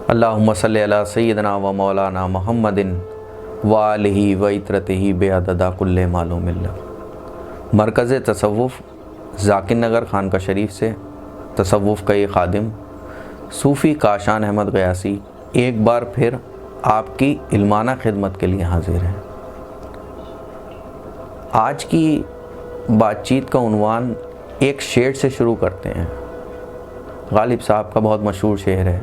अल्लाहुम्मा सल्लि अला सय्यिदना व मौलाना मुहम्मदिन व आलिहि व इतरतिहि बेअददा कुल्ले मालूमिल्ला। मरकज़ तसव्वुफ़ ज़ाकिर नगर खानका शरीफ से तसव्वुफ़ का ये खादिम सूफ़ी काशान अहमद ग़यासी एक बार फिर आपकी इल्माना खिदमत के लिए हाज़िर है। आज की बातचीत का उन्वान एक शेर से शुरू करते हैं। गालिब साहब का बहुत मशहूर शेर है,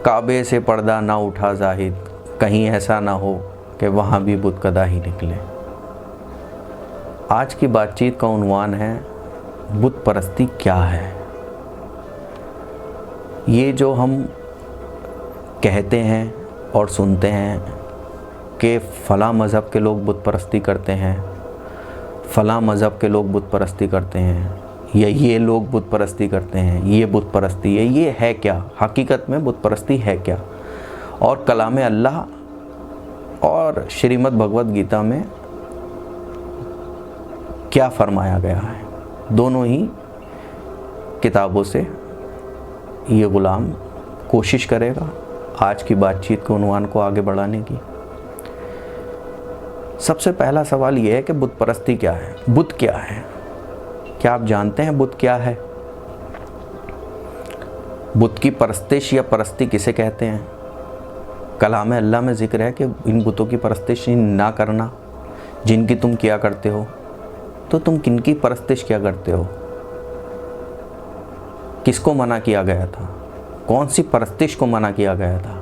काबे से पर्दा ना उठा जाहिद, कहीं ऐसा ना हो कि वहाँ भी बुत कदा ही निकले। आज की बातचीत का उन्वान है बुत परस्ती क्या है। ये जो हम कहते हैं और सुनते हैं कि फ़लाँ मज़हब के लोग बुत परस्ती करते हैं, फ़लाँ मज़हब के लोग बुत परस्ती करते हैं, या ये लोग बुत परस्ती करते हैं, ये बुत परस्ती है, ये है क्या? हकीकत में बुत परस्ती है क्या? और कलाम अल्लाह और श्रीमद् भगवत गीता में क्या फरमाया गया है? दोनों ही किताबों से ये ग़ुलाम कोशिश करेगा आज की बातचीत के उन्वान को आगे बढ़ाने की। सबसे पहला सवाल ये है कि बुत परस्ती क्या है? बुत क्या है? क्या आप जानते हैं बुत क्या है? बुत की परस्तिश या परस्ती किसे कहते हैं? कलाम अल्लाह में ज़िक्र है कि इन बुतों की परस्तिश ना करना जिनकी तुम किया करते हो। तो तुम किनकी परस्तिश क्या करते हो? किसको मना किया गया था? कौन सी परस्तिश को मना किया गया था?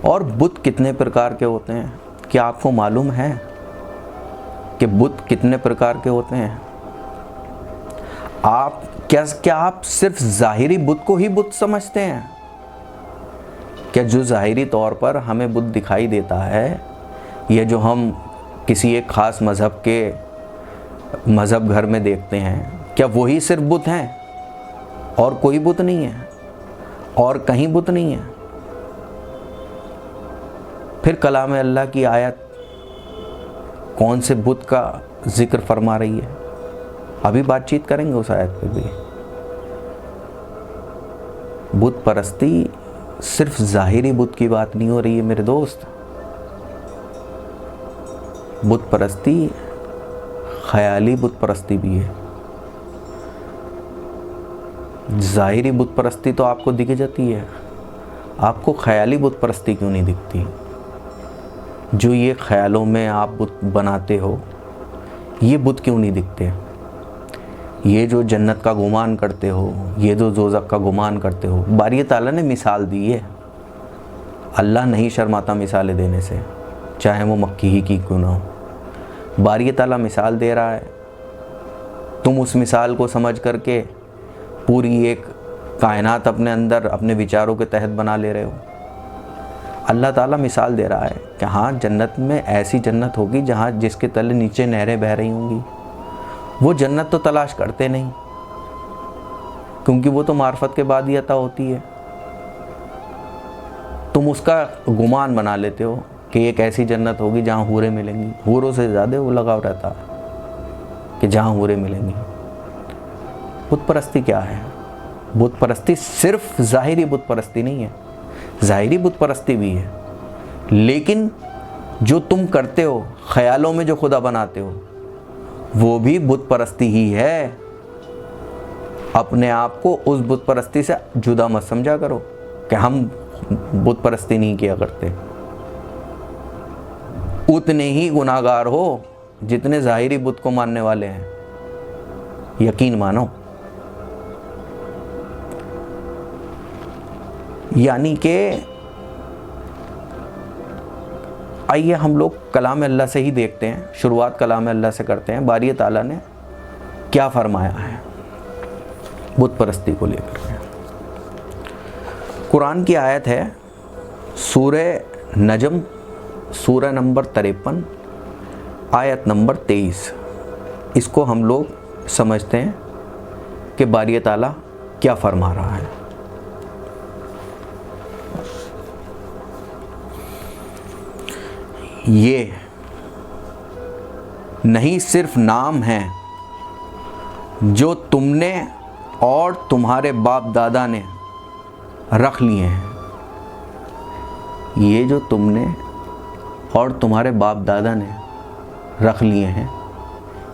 और बुत कितने प्रकार के होते हैं? क्या आपको मालूम है कि बुत कितने प्रकार के होते हैं? क्या आप सिर्फ ज़ाहिरी बुत को ही बुत समझते हैं? क्या जो ज़ाहिरी तौर पर हमें बुत दिखाई देता है, या जो हम किसी एक ख़ास मज़हब के मज़हब घर में देखते हैं, क्या वही सिर्फ बुत हैं और कोई बुत नहीं है और कहीं बुत नहीं है? फिर कलाम अल्लाह की आयत कौन से बुत का ज़िक्र फरमा रही है? अभी बातचीत करेंगे उस आयत पे भी। बुत परस्ती सिर्फ ज़ाहिरी बुत की बात नहीं हो रही है मेरे दोस्त। बुत परस्ती ख़याली बुत परस्ती भी है। ज़ाहिरी बुत परस्ती तो आपको दिख जाती है, आपको ख़याली बुत परस्ती क्यों नहीं दिखती? जो ये ख़यालों में आप बुत बनाते हो, ये बुत क्यों नहीं दिखते? ये जो जन्नत का गुमान करते हो, ये जो दोज़ख का गुमान करते हो, बारी ताला ने मिसाल दी है। अल्लाह नहीं शर्माता मिसालें देने से, चाहे वो मक्की ही की क्यों ना हो। बारी ताला मिसाल दे रहा है, तुम उस मिसाल को समझ करके पूरी एक कायनात अपने अंदर अपने विचारों के तहत बना ले रहे हो। अल्लाह ताला मिसाल दे रहा है कि हाँ, जन्नत में ऐसी जन्नत होगी जहाँ जिसके तले नीचे नहरें बह रही होंगी। वो जन्नत तो तलाश करते नहीं, क्योंकि वो तो मार्फत के बाद ही अता होती है। तुम उसका गुमान बना लेते हो कि एक ऐसी जन्नत होगी जहाँ हूरें मिलेंगी। हूरों से ज़्यादा वो लगाव रहता है कि जहाँ हूरें मिलेंगी। बुत परस्ती क्या है? बुत परस्ती सिर्फ ज़ाहिरी बुत परस्ती नहीं है, ज़ाहिरी बुत परस्ती भी है, लेकिन जो तुम करते हो, ख़यालों में जो खुदा बनाते हो, वो भी बुत परस्ती ही है। अपने आप को उस बुत परस्ती से जुदा मत समझा करो कि हम बुत परस्ती नहीं किया करते। उतने ही गुनाहगार हो जितने ज़ाहिरी बुत को मानने वाले हैं, यकीन मानो। यानी कि आइए हम लोग कलाम अल्लाह से ही देखते हैं, शुरुआत कलाम अल्लाह से करते हैं। बारी ताला ने क्या फरमाया है बुत परस्ती को लेकर के। कुरान की आयत है सूरह नजम, सूरह नंबर 53, आयत नंबर 23। इसको हम लोग समझते हैं कि बारी ताला क्या फरमा रहा है। ये नहीं सिर्फ नाम हैं जो तुमने और तुम्हारे बाप दादा ने रख लिए हैं, ये जो तुमने और तुम्हारे बाप दादा ने रख लिए हैं,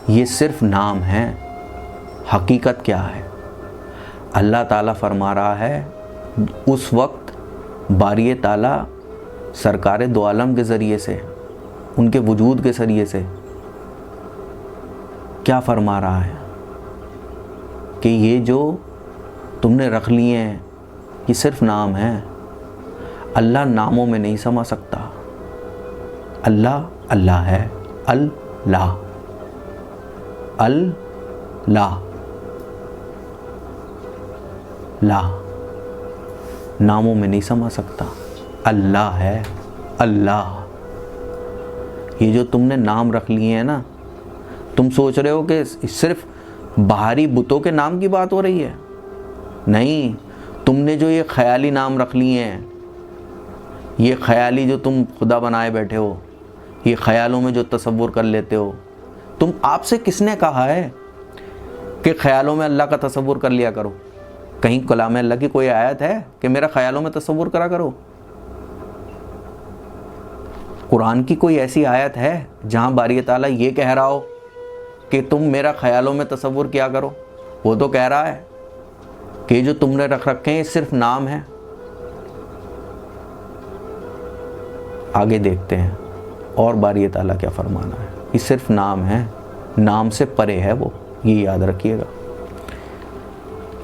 ये सिर्फ नाम हैं। हकीकत क्या है? अल्लाह ताला फरमा रहा है, उस वक्त बारी ताला सरकार दो आलम के ज़रिए से, उनके वजूद के ज़रिए से क्या फरमा रहा है कि ये जो तुमने रख लिए हैं ये सिर्फ नाम है। अल्लाह नामों में नहीं समा सकता। अल्लाह अल्लाह है। अल्लाह अल्लाह ला नामों में नहीं समा सकता। अल्लाह है। अल्लाह। ये जो तुमने नाम रख लिए हैं ना, तुम सोच रहे हो कि सिर्फ बाहरी बुतों के नाम की बात हो रही है। नहीं, तुमने जो ये ख्याली नाम रख लिए हैं, ये ख्याली जो तुम खुदा बनाए बैठे हो, ये ख्यालों में जो तसव्वुर कर लेते हो, तुम आपसे किसने कहा है कि ख्यालों में अल्लाह का तसव्वुर कर लिया करो? कहीं कलाम अल्लाह की कोई आयत है कि मेरा ख्यालों में तसव्वुर करा करो? कुरान की कोई ऐसी आयत है जहाँ बारी ताला ये कह रहा हो कि तुम मेरा ख्यालों में तसव्वुर किया करो? वो तो कह रहा है कि जो तुमने रख रखे हैं सिर्फ नाम है। आगे देखते हैं और बारी ताला क्या फरमाना है। ये सिर्फ नाम है, नाम से परे है वो, ये याद रखिएगा।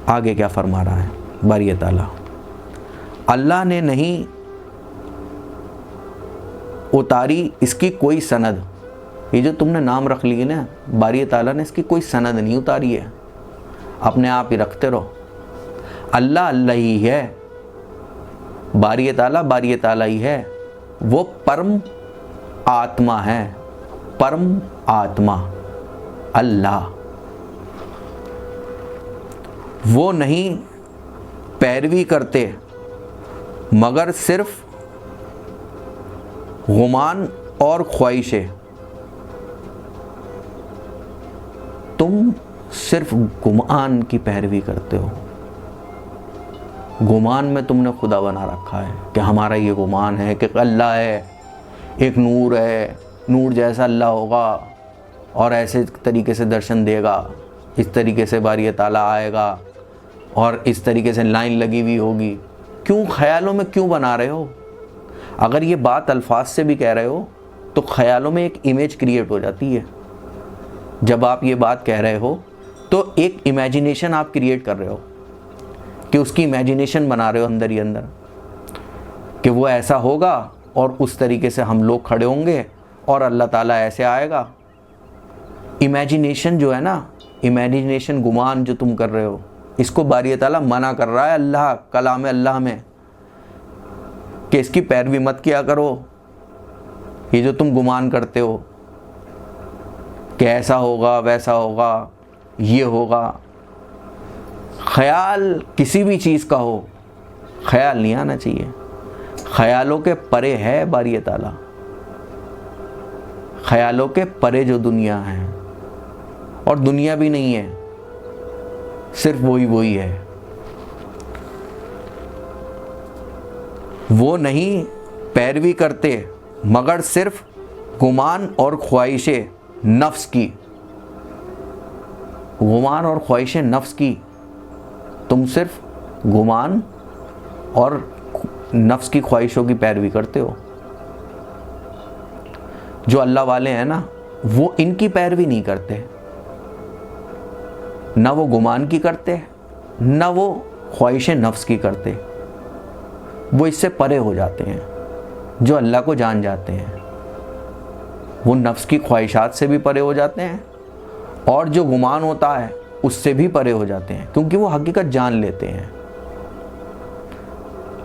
आगे क्या फरमा रहा है बारी ताला? अल्लाह ने नहीं उतारी इसकी कोई सनद। ये जो तुमने नाम रख लिए ना, बारी ताला ने इसकी कोई सनद नहीं उतारी है। अपने आप ही रखते रहो। अल्लाह अल्लाह ही है, बारी ताला ही है। वो परम आत्मा है, परम आत्मा अल्लाह। वो नहीं पैरवी करते मगर सिर्फ गुमान और ख्वाहिशें। तुम सिर्फ गुमान की पैरवी करते हो। गुमान में तुमने खुदा बना रखा है कि हमारा ये गुमान है कि अल्लाह है, एक नूर है, नूर जैसा अल्लाह होगा और ऐसे तरीके से दर्शन देगा, इस तरीके से बारी ताला आएगा और इस तरीके से लाइन लगी हुई होगी। क्यों ख्यालों में क्यों बना रहे हो? अगर ये बात अल्फाज से भी कह रहे हो तो ख्यालों में एक इमेज क्रिएट हो जाती है। जब आप ये बात कह रहे हो तो एक इमेजिनेशन आप क्रिएट कर रहे हो कि उसकी इमेजिनेशन बना रहे हो अंदर ही अंदर कि वो ऐसा होगा और उस तरीके से हम लोग खड़े होंगे और अल्लाह ताला ऐसे आएगा। इमेजिनेशन जो है ना, इमेजिनेशन गुमान जो तुम कर रहे हो, इसको बारी ताला मना कर रहा है अल्लाह कलाम अल्लाह में कि इसकी पैरवी मत किया करो। ये जो तुम गुमान करते हो कि ऐसा होगा, वैसा होगा, ये होगा, ख्याल किसी भी चीज़ का हो, ख्याल नहीं आना चाहिए। ख्यालों के परे है बारी ताला। ख्यालों के परे जो दुनिया है, और दुनिया भी नहीं है, सिर्फ वही है। वो नहीं पैरवी करते मगर सिर्फ गुमान और ख्वाहिशें नफ्स की। गुमान और ख्वाहिशें नफ्स की। तुम सिर्फ गुमान और नफ्स की ख्वाहिशों की पैरवी करते हो। जो अल्लाह वाले हैं ना, वो इनकी पैरवी नहीं करते। ना वो गुमान की करते, ना वो ख्वाहिशें नफ्स की करते। वो इससे परे हो जाते हैं। जो अल्लाह को जान जाते हैं वो नफ्स की ख्वाहिशात से भी परे हो जाते हैं और जो गुमान होता है उससे भी परे हो जाते हैं, क्योंकि वो हकीकत जान लेते हैं।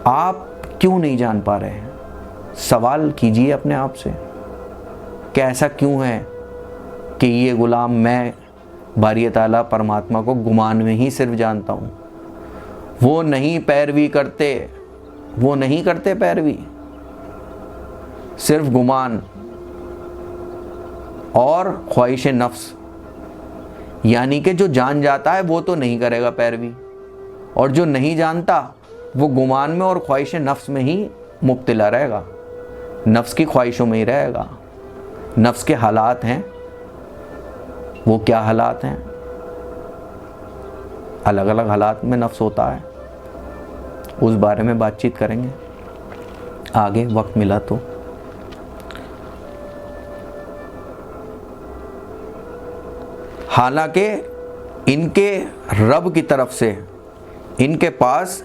आप क्यों नहीं जान पा रहे हैं? सवाल कीजिए अपने आप से कि ऐसा क्यों है कि ये गुलाम मैं बारी ताला परमात्मा को गुमान में ही सिर्फ जानता हूँ। वो नहीं पैरवी करते, वो नहीं करते पैरवी, सिर्फ गुमान और ख्वाहिश नफ्स। यानी कि जो जान जाता है वो तो नहीं करेगा पैरवी, और जो नहीं जानता वो गुमान में और ख्वाहिश नफ्स में ही मुब्तला रहेगा, नफ्स की ख्वाहिशों में ही रहेगा। नफ्स के हालात हैं, वो क्या हालात हैं? अलग अलग हालात में नफ्स होता है, उस बारे में बातचीत करेंगे आगे वक्त मिला तो। हालांकि इनके रब की तरफ से इनके पास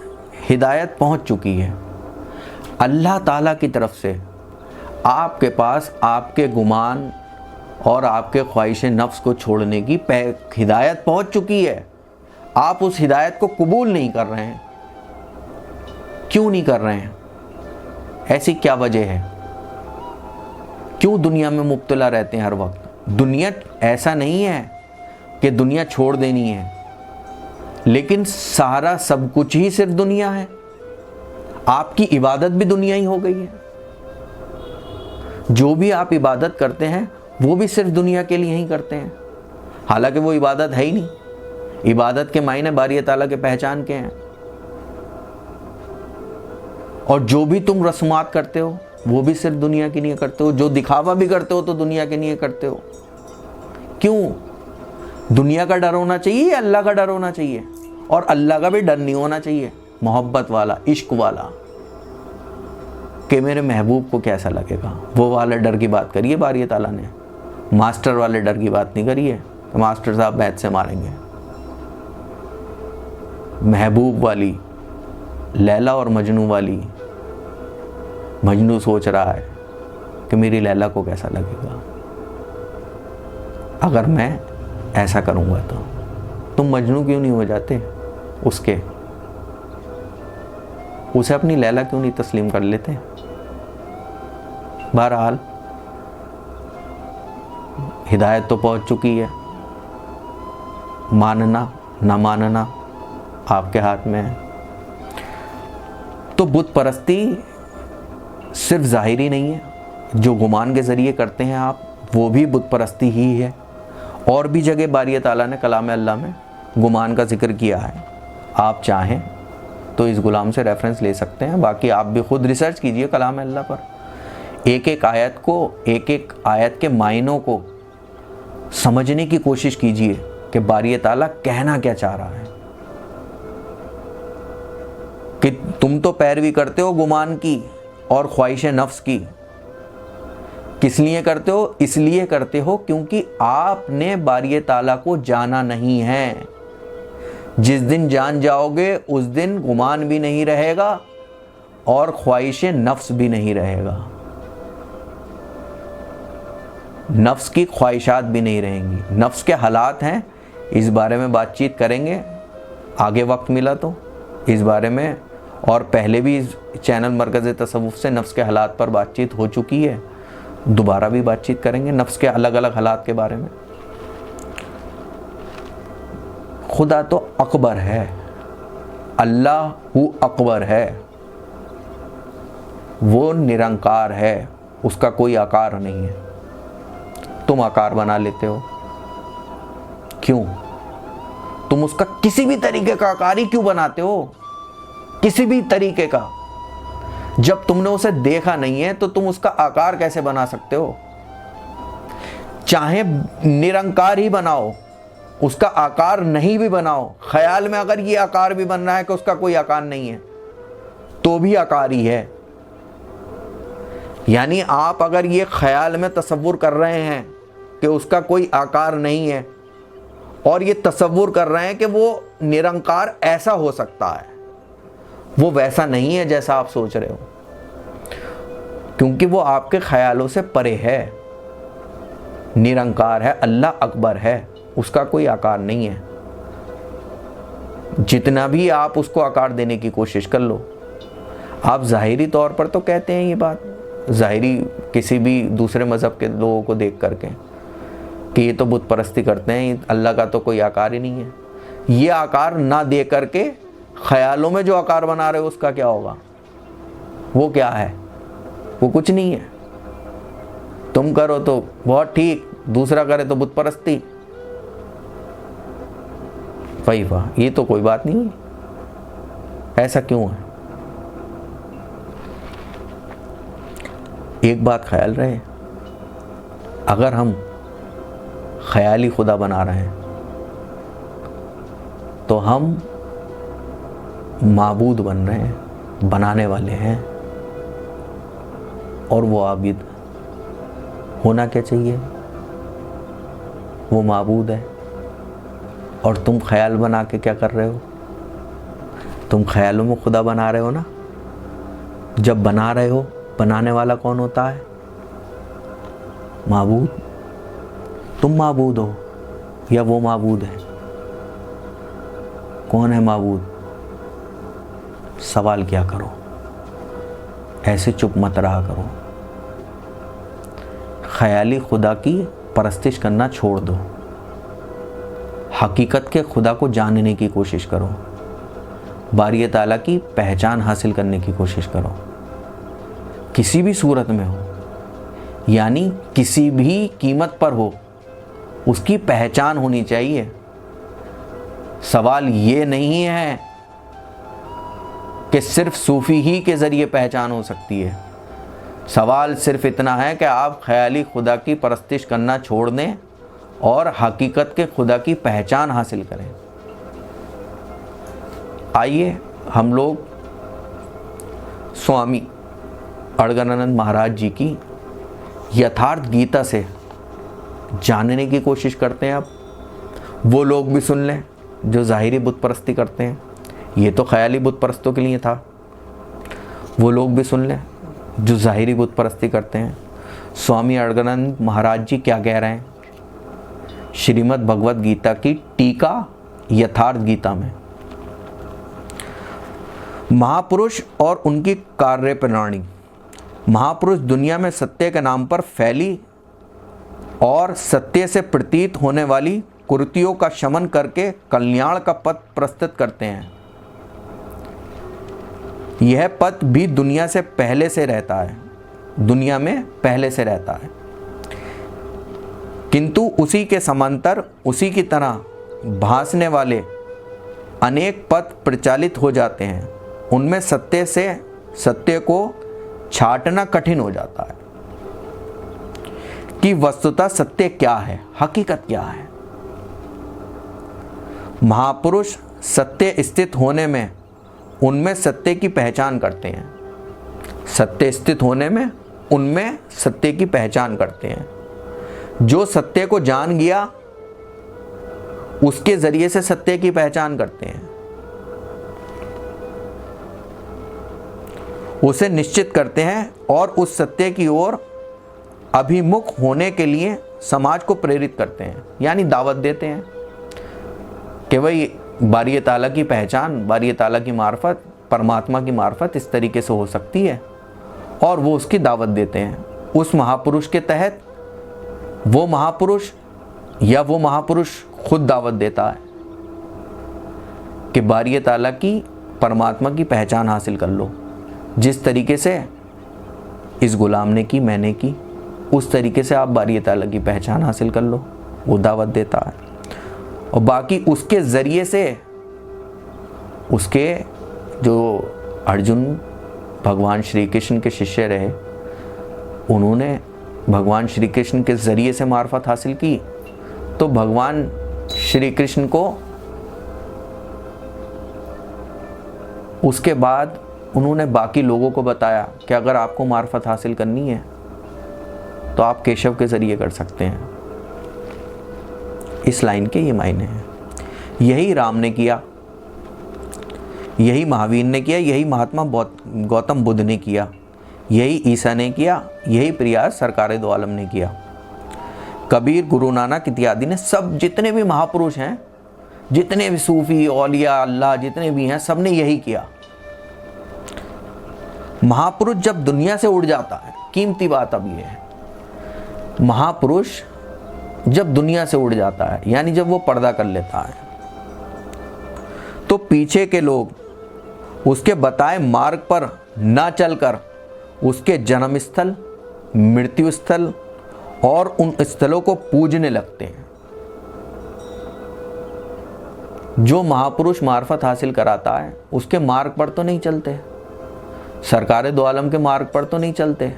हिदायत पहुंच चुकी है, अल्लाह ताला की तरफ से आपके पास आपके गुमान और आपके ख्वाहिश नफ्स को छोड़ने की हिदायत पहुंच चुकी है। आप उस हिदायत को कबूल नहीं कर रहे हैं। क्यों नहीं कर रहे हैं? ऐसी क्या वजह है? क्यों दुनिया में मुब्तला रहते हैं हर वक्त? दुनिया ऐसा नहीं है कि दुनिया छोड़ देनी है, लेकिन सारा सब कुछ ही सिर्फ दुनिया है। आपकी इबादत भी दुनिया ही हो गई है। जो भी आप इबादत करते हैं वो भी सिर्फ दुनिया के लिए ही करते हैं, हालांकि वो इबादत है ही नहीं। इबादत के मायने बारी ताला के पहचान के हैं। और जो भी तुम रस्मात करते हो वो भी सिर्फ दुनिया के लिए करते हो। जो दिखावा भी करते हो तो दुनिया के लिए करते हो। क्यों? दुनिया का डर होना चाहिए या अल्लाह का डर होना चाहिए? और अल्लाह का भी डर नहीं होना चाहिए, मोहब्बत वाला, इश्क वाला, कि मेरे महबूब को कैसा लगेगा। वो वाला डर की बात करिए बारी ताला ने, मास्टर वाले डर की बात नहीं करिए तो मास्टर साहब बैत से मारेंगे। महबूब वाली, लैला और मजनू वाली। मजनू सोच रहा है कि मेरी लैला को कैसा लगेगा अगर मैं ऐसा करूँगा। तो तुम मजनू क्यों नहीं हो जाते उसके? उसे अपनी लैला क्यों नहीं तस्लीम कर लेते? बहरहाल हिदायत तो पहुंच चुकी है, मानना ना मानना आपके हाथ में है। तो बुत परस्ती सिर्फ ज़ाहिरी नहीं है, जो गुमान के ज़रिए करते हैं आप, वो भी बुत परस्ती ही है। और भी जगह बारी ताला ने कलाम अल्लाह में गुमान का जिक्र किया है। आप चाहें तो इस गुलाम से रेफरेंस ले सकते हैं, बाकी आप भी खुद रिसर्च कीजिए कलाम अल्लाह पर। एक एक आयत को, एक एक आयत के मायनों को समझने की कोशिश कीजिए कि बारी ताला कहना क्या चाह रहा है। कि तुम तो पैरवी करते हो गुमान की और ख्वाहिश नफ्स की। किस लिए करते हो? इसलिए करते हो क्योंकि आपने बारी ताला को जाना नहीं है। जिस दिन जान जाओगे उस दिन गुमान भी नहीं रहेगा और ख्वाहिश नफ्स भी नहीं रहेगा, नफ्स की ख्वाहिशात भी नहीं रहेंगी। नफ्स के हालात हैं, इस बारे में बातचीत करेंगे आगे वक्त मिला तो इस बारे में। और पहले भी इस चैनल मरकज़ तसव्वुफ़ से नफ्स के हालात पर बातचीत हो चुकी है, दोबारा भी बातचीत करेंगे नफ्स के अलग अलग हालात के बारे में। खुदा तो अकबर है, अल्लाह हु अकबर है, वो निरंकार है, उसका कोई आकार नहीं है। तुम आकार बना लेते हो, क्यों? तुम उसका किसी भी तरीके का आकार ही क्यों बनाते हो? किसी भी तरीके का। जब तुमने उसे देखा नहीं है तो तुम उसका आकार कैसे बना सकते हो? चाहे निरंकार ही बनाओ, उसका आकार नहीं भी बनाओ, ख्याल में अगर ये आकार भी बन रहा है कि उसका कोई आकार नहीं है तो भी आकार ही है। यानी आप अगर ये ख्याल में तसव्वुर कर रहे हैं कि उसका कोई आकार नहीं है और ये तसव्वुर कर रहे हैं कि वो निरंकार ऐसा हो सकता है, वो वैसा नहीं है जैसा आप सोच रहे हो, क्योंकि वो आपके ख्यालों से परे है। निरंकार है, अल्लाह अकबर है, उसका कोई आकार नहीं है। जितना भी आप उसको आकार देने की कोशिश कर लो, आप ज़ाहिरी तौर पर तो कहते हैं ये बात, ज़ाहिरी किसी भी दूसरे मज़हब के लोगों को देख करके, कि ये तो बुत परस्ती करते हैं, अल्लाह का तो कोई आकार ही नहीं है। ये आकार ना दे करके ख्यालों में जो आकार बना रहे हो उसका क्या होगा? वो क्या है? वो कुछ नहीं है। तुम करो तो बहुत ठीक, दूसरा करे तो बुत परस्ती। वही वाह, ये तो कोई बात नहीं हुई। ऐसा क्यों है? एक बात ख्याल रहे, अगर हम ख्याली खुदा बना रहे हैं तो हम माबूद बन रहे हैं, बनाने वाले हैं। और वो आबिद होना क्या चाहिए? वो माबूद है। और तुम ख्याल बना के क्या कर रहे हो? तुम ख्यालों में खुदा बना रहे हो ना। जब बना रहे हो, बनाने वाला कौन होता है? माबूद। तुम माबूद हो या वो माबूद है? कौन है माबूद? सवाल क्या करो, ऐसे चुप मत रहा करो। ख्याली खुदा की परस्तिश करना छोड़ दो, हकीकत के खुदा को जानने की कोशिश करो, बारी ताला की पहचान हासिल करने की कोशिश करो, किसी भी सूरत में हो, यानी किसी भी कीमत पर हो, उसकी पहचान होनी चाहिए। सवाल ये नहीं है कि सिर्फ सूफी ही के ज़रिए पहचान हो सकती है। सवाल सिर्फ इतना है कि आप ख्याली खुदा की परस्तिश करना छोड़ दें और हकीकत के खुदा की पहचान हासिल करें। आइए हम लोग स्वामी अड़गड़ानंद महाराज जी की यथार्थ गीता से जानने की कोशिश करते हैं। अब वो लोग भी सुन लें जो ज़ाहिरी बुत परस्ती करते हैं। ये तो ख्याली बुत परस्तों के लिए था। वो लोग भी सुन लें जो ज़ाहिरी बुत परस्ती करते हैं। स्वामी अड़गड़ानंद महाराज जी क्या कह रहे हैं श्रीमद् भगवत गीता की टीका यथार्थ गीता में। महापुरुष और उनकी कार्य प्रणाली। महापुरुष दुनिया में सत्य के नाम पर फैली और सत्य से प्रतीत होने वाली कुरीतियों का शमन करके कल्याण का पथ प्रस्तुत करते हैं। यह पथ भी दुनिया से पहले से रहता है, दुनिया में पहले से रहता है, किंतु उसी के समांतर उसी की तरह भासने वाले अनेक पथ प्रचालित हो जाते हैं। उनमें सत्य से सत्य को छांटना कठिन हो जाता है कि वस्तुतः सत्य क्या है, हकीकत क्या है। महापुरुष सत्य स्थित होने में उनमें सत्य की पहचान करते हैं। सत्य स्थित होने में उनमें सत्य की पहचान करते हैं। जो सत्य को जान गया उसके जरिए से सत्य की पहचान करते हैं, उसे निश्चित करते हैं और उस सत्य की ओर अभिमुख होने के लिए समाज को प्रेरित करते हैं, यानी दावत देते हैं कि भाई बारी ताला की पहचान, बारी ताला की मार्फत, परमात्मा की मार्फत इस तरीके से हो सकती है, और वो उसकी दावत देते हैं। उस महापुरुष के तहत वो महापुरुष या वो महापुरुष खुद दावत देता है कि बारी ताला की, परमात्मा की पहचान हासिल कर लो। जिस तरीके से इस गुलाम ने की, मैंने की, उस तरीके से आप बारी ताला की पहचान हासिल कर लो, वो दावत देता है। और बाकी उसके ज़रिए से उसके जो अर्जुन भगवान श्री कृष्ण के शिष्य रहे, उन्होंने भगवान श्री कृष्ण के ज़रिए से मार्फत हासिल की, तो भगवान श्री कृष्ण को उसके बाद उन्होंने बाकी लोगों को बताया कि अगर आपको मार्फत हासिल करनी है तो आप केशव के ज़रिए कर सकते हैं। इस लाइन के ये मायने हैं। यही राम ने किया, यही महावीर ने किया, यही महात्मा गौतम बुद्ध ने किया, यही ईसा ने किया, यही प्रयास सरकार दो आलम ने किया। कबीर, गुरु नानक इत्यादि ने, सब जितने भी महापुरुष हैं, जितने भी सूफी, औलिया, अल्लाह जितने भी हैं, सब ने यही किया। महापुरुष जब दुनिया से उड़ जाता है, कीमती बात अब ये है, महापुरुष जब दुनिया से उड़ जाता है, यानी जब वो पर्दा कर लेता है, तो पीछे के लोग उसके बताए मार्ग पर न चलकर उसके जन्म स्थल, मृत्यु स्थल और उन स्थलों को पूजने लगते हैं। जो महापुरुष मार्फत हासिल कराता है उसके मार्ग पर तो नहीं चलते, सरकार दो आलम के मार्ग पर तो नहीं चलते,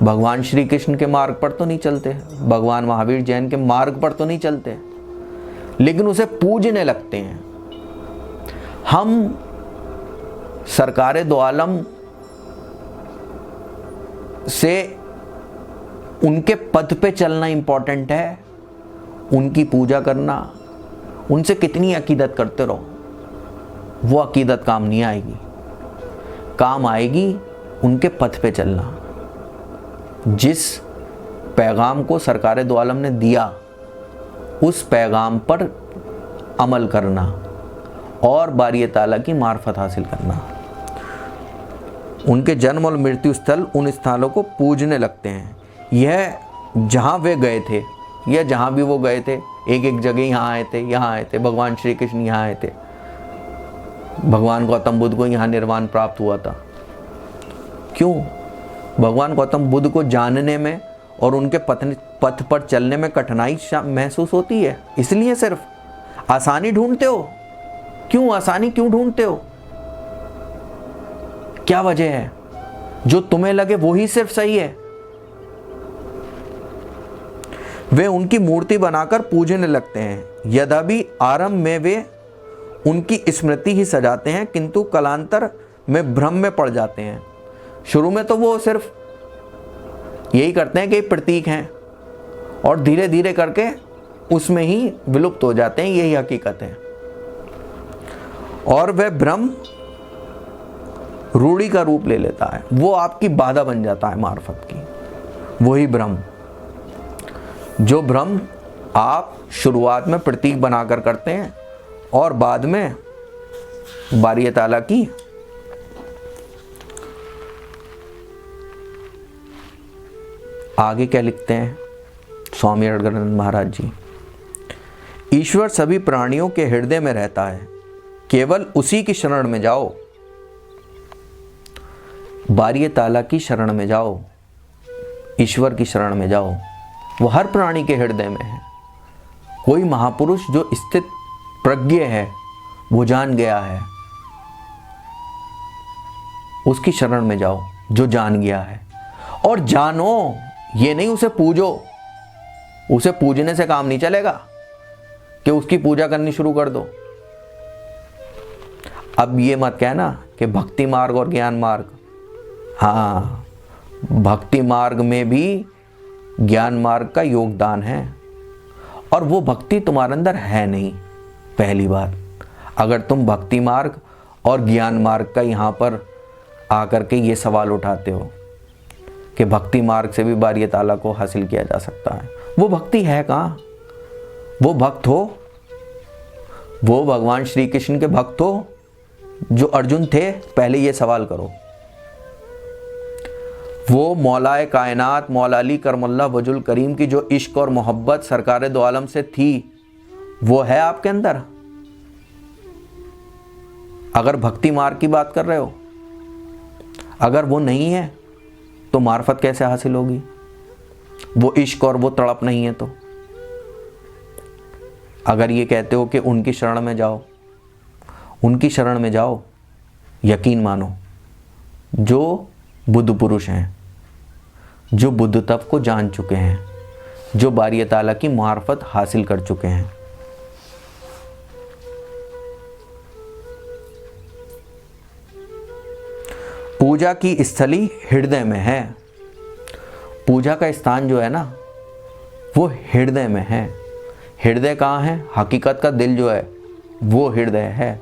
भगवान श्री कृष्ण के मार्ग पर तो नहीं चलते, भगवान महावीर जैन के मार्ग पर तो नहीं चलते, लेकिन उसे पूजने लगते हैं। हम सरकारे दो आलम से उनके पद पे चलना इंपॉर्टेंट है, उनकी पूजा करना, उनसे कितनी अकीदत करते रहो, वो अकीदत काम नहीं आएगी। काम आएगी उनके पथ पे चलना। जिस पैगाम को सरकारे दो आलम ने दिया उस पैगाम पर अमल करना और बारी ताला की मार्फत हासिल करना। उनके जन्म और मृत्यु स्थल, उन स्थानों को पूजने लगते हैं। यह जहाँ वे गए थे या जहाँ भी वो गए थे, एक एक जगह यहाँ आए थे, यहाँ आए थे, भगवान श्री कृष्ण यहाँ आए थे, भगवान गौतम बुद्ध को यहाँ निर्वाण प्राप्त हुआ था। क्यों? भगवान गौतम बुद्ध को जानने में और उनके पथ पर चलने में कठिनाई महसूस होती है, इसलिए सिर्फ आसानी ढूंढते हो। क्यों आसानी क्यों ढूंढते हो? क्या वजह है? जो तुम्हें लगे वही सिर्फ सही है। वे उनकी मूर्ति बनाकर पूजने लगते हैं। यद्यपि आरंभ में वे उनकी स्मृति ही सजाते हैं, किंतु कालांतर में भ्रम में पड़ जाते हैं। शुरू में तो वो सिर्फ यही करते हैं कि प्रतीक हैं, और धीरे धीरे करके उसमें ही विलुप्त हो जाते हैं। यही हकीकत है। और वह भ्रम रूढ़ी का रूप ले लेता है, वो आपकी बाधा बन जाता है मार्फत की। वही भ्रम, जो भ्रम आप शुरुआत में प्रतीक बनाकर करते हैं और बाद में बारी ताला की आगे क्या लिखते हैं स्वामी अड़गड़ानंद महाराज जी? ईश्वर सभी प्राणियों के हृदय में रहता है, केवल उसी की शरण में जाओ। बारी ताला की शरण में जाओ, ईश्वर की शरण में जाओ। वो हर प्राणी के हृदय में है। कोई महापुरुष जो स्थित प्रज्ञ है, वो जान गया है, उसकी शरण में जाओ जो जान गया है। और जानो, ये नहीं उसे पूजो। उसे पूजने से काम नहीं चलेगा कि उसकी पूजा करनी शुरू कर दो। अब ये मत कहना कि भक्ति मार्ग और ज्ञान मार्ग, हाँ, भक्ति मार्ग में भी ज्ञान मार्ग का योगदान है, और वो भक्ति तुम्हारे अंदर है नहीं। पहली बात, अगर तुम भक्ति मार्ग और ज्ञान मार्ग का यहाँ पर आकर के ये सवाल उठाते हो कि भक्ति मार्ग से भी बारी ताला को हासिल किया जा सकता है, वो भक्ति है कहाँ? वो भक्त हो, वो भगवान श्री कृष्ण के भक्त हो जो अर्जुन थे? पहले ये सवाल करो। वो मौलाए कायनात मौला अली करमुल्लाह वजुल करीम की जो इश्क और मोहब्बत सरकारे दो आलम से थी, वो है आपके अंदर? अगर भक्ति मार्ग की बात कर रहे हो, अगर वो नहीं है तो मार्फत कैसे हासिल होगी? वो इश्क और वो तड़प नहीं है तो? अगर ये कहते हो कि उनकी शरण में जाओ, उनकी शरण में जाओ, यकीन मानो जो बुद्ध पुरुष हैं, जो बुद्ध तत्व को जान चुके हैं, जो बारी ताला की मार्फत हासिल कर चुके हैं। पूजा की स्थली हृदय में है। पूजा का स्थान जो है ना, वो हृदय में है। हृदय कहाँ है? हकीकत का दिल जो है वो हृदय है,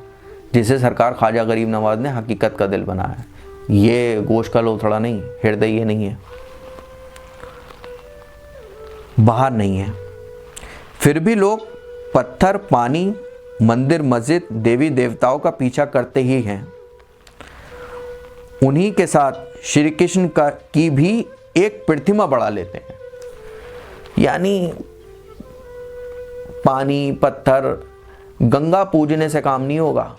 जिसे सरकार ख्वाजा गरीब नवाज ने हकीकत का दिल बनाया है। ये गोश्त का लोथड़ा नहीं, हृदय ये नहीं है, बाहर नहीं है। फिर भी लोग पत्थर, पानी, मंदिर, मस्जिद, देवी देवताओं का पीछा करते ही हैं। उन्हीं के साथ श्री कृष्ण की भी एक प्रतिमा बढ़ा लेते हैं। यानी पानी, पत्थर, गंगा पूजने से काम नहीं होगा,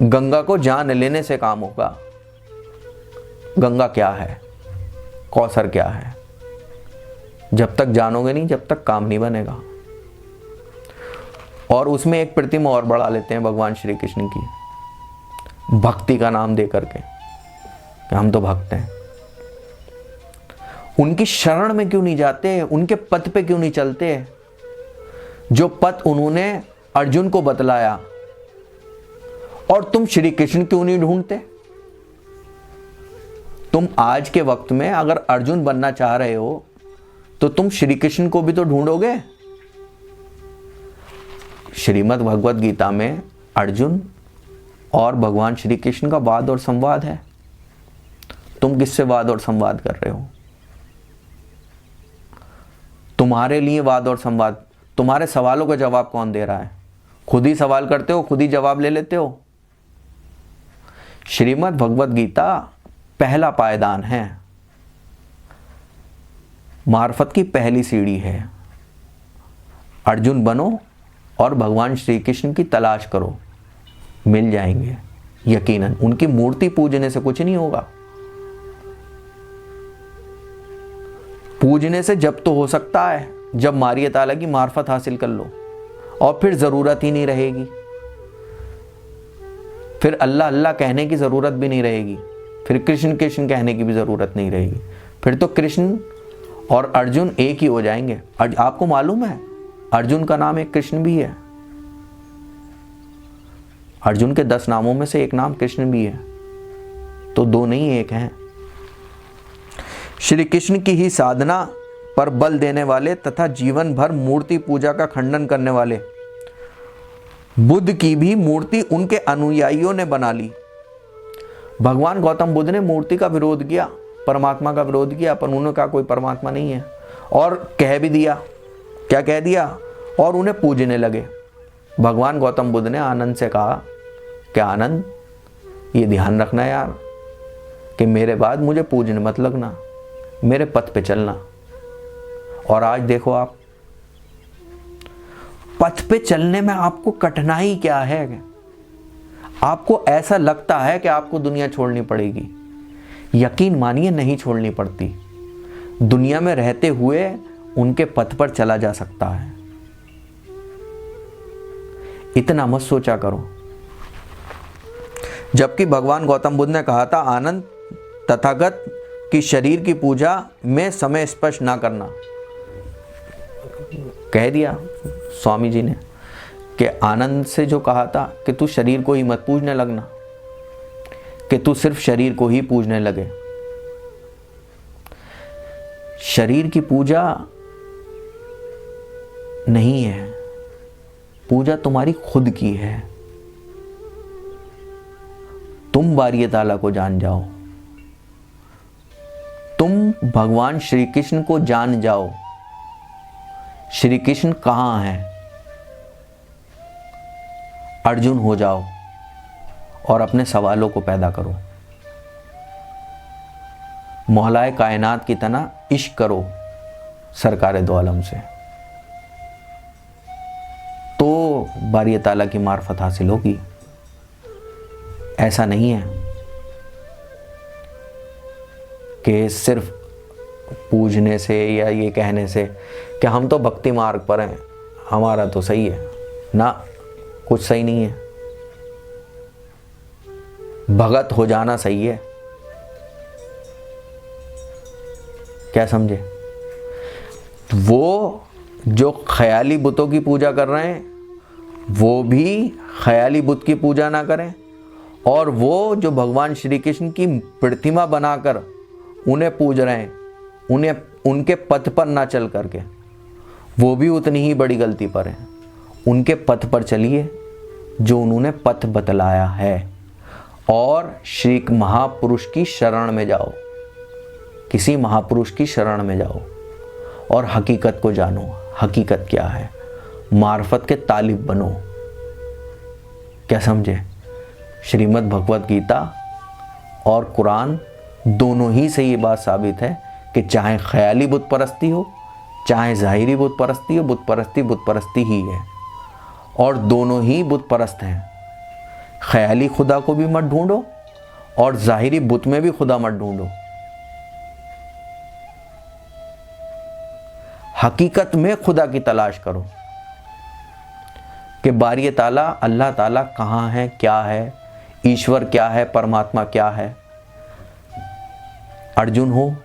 गंगा को जान लेने से काम होगा। गंगा क्या है, कौसर क्या है, जब तक जानोगे नहीं, जब तक काम नहीं बनेगा। और उसमें एक प्रतिमा और बढ़ा लेते हैं भगवान श्री कृष्ण की, भक्ति का नाम दे करके कि हम तो भक्त हैं। उनकी शरण में क्यों नहीं जाते, उनके पथ पे क्यों नहीं चलते, जो पथ उन्होंने अर्जुन को बतलाया। और तुम श्री कृष्ण क्यों नहीं ढूंढते? तुम आज के वक्त में अगर अर्जुन बनना चाह रहे हो तो तुम श्री कृष्ण को भी तो ढूंढोगे। श्रीमद् भगवत गीता में अर्जुन और भगवान श्री कृष्ण का वाद और संवाद है। तुम किससे वाद और संवाद कर रहे हो? तुम्हारे लिए वाद और संवाद, तुम्हारे सवालों का जवाब कौन दे रहा है? खुद ही सवाल करते हो, खुद ही जवाब ले लेते हो। श्रीमद् भगवत गीता पहला पायदान है, मार्फत की पहली सीढ़ी है। अर्जुन बनो और भगवान श्री कृष्ण की तलाश करो, मिल जाएंगे यकीनन। उनकी मूर्ति पूजने से कुछ नहीं होगा। पूजने से जब तो हो सकता है जब मारिया ताला की मार्फत हासिल कर लो, और फिर जरूरत ही नहीं रहेगी, फिर अल्लाह अल्लाह कहने की जरूरत भी नहीं रहेगी, फिर कृष्ण कृष्ण कहने की भी जरूरत नहीं रहेगी। फिर तो कृष्ण और अर्जुन एक ही हो जाएंगे। आपको मालूम है अर्जुन का नाम एक कृष्ण भी है। अर्जुन के 10 नामों में से एक नाम कृष्ण भी है, तो 2 नहीं एक हैं। श्री कृष्ण की ही साधना पर बल देने वाले तथा जीवन भर मूर्ति पूजा का खंडन करने वाले बुद्ध की भी मूर्ति उनके अनुयायियों ने बना ली। भगवान गौतम बुद्ध ने मूर्ति का विरोध किया, परमात्मा का विरोध किया, पर उन्होंने कहा कोई परमात्मा नहीं है, और कह भी दिया। क्या कह दिया? और उन्हें पूजने लगे। भगवान गौतम बुद्ध ने आनंद से कहा कि आनंद, ये ध्यान रखना यार कि मेरे बाद मुझे पूजने मत लगना, मेरे पथ पे चलना। और आज देखो आप, पथ पे चलने में आपको कठिनाई क्या है? आपको ऐसा लगता है कि आपको दुनिया छोड़नी पड़ेगी। यकीन मानिए नहीं छोड़नी पड़ती। दुनिया में रहते हुए उनके पथ पर चला जा सकता है। इतना मत सोचा करो। जबकि भगवान गौतम बुद्ध ने कहा था, आनंद, तथागत की शरीर की पूजा में समय स्पर्श ना करना। कह दिया स्वामी जी ने कि आनंद से जो कहा था कि तू शरीर को ही मत पूजने लगना, कि तू सिर्फ शरीर को ही पूजने लगे। शरीर की पूजा नहीं है, पूजा तुम्हारी खुद की है। तुम बारिये ताला को जान जाओ, तुम भगवान श्री कृष्ण को जान जाओ। श्री कृष्ण कहाँ है? अर्जुन हो जाओ और अपने सवालों को पैदा करो। मौलाए कायनात की तरह इश्क करो सरकारे दो आलम से, तो बारिये ताला की मार्फत हासिल होगी। ऐसा नहीं है कि सिर्फ पूजने से या ये कहने से कि हम तो भक्ति मार्ग पर हैं, हमारा तो सही है ना। कुछ सही नहीं है। भगत हो जाना सही है। क्या समझे? वो जो ख्याली बुतों की पूजा कर रहे हैं वो भी ख्याली बुत की पूजा ना करें, और वो जो भगवान श्री कृष्ण की प्रतिमा बनाकर उन्हें पूज रहे हैं, उन्हें उनके पथ पर ना चल करके, वो भी उतनी ही बड़ी गलती पर है। उनके पथ पर चलिए जो उन्होंने पथ बतलाया है, और श्री महापुरुष की शरण में जाओ। किसी महापुरुष की शरण में जाओ और हकीकत को जानो। हकीकत क्या है? मार्फत के तालिब बनो। क्या समझे? श्रीमद् भगवत गीता और कुरान दोनों ही से ये बात साबित है कि चाहे ख्याली बुत परस्ती हो, चाहे ज़ाहिरी बुत परस्ती हो, बुत परस्ती ही है, और दोनों ही बुत परस्त हैं। ख्याली खुदा को भी मत ढूंढो और ज़ाहिरी बुत में भी खुदा मत ढूंढो। हकीकत में खुदा की तलाश करो कि बारिये ताला, अल्लाह ताला कहाँ है, क्या है, ईश्वर क्या है, परमात्मा क्या है। अर्जुन हो,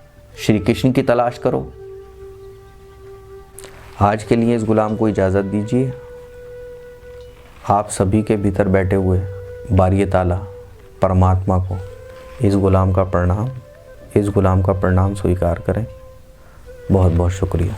श्री कृष्ण की तलाश करो। आज के लिए इस गुलाम को इजाज़त दीजिए। आप सभी के भीतर बैठे हुए बारिए ताला परमात्मा को इस गुलाम का प्रणाम स्वीकार करें। बहुत बहुत शुक्रिया।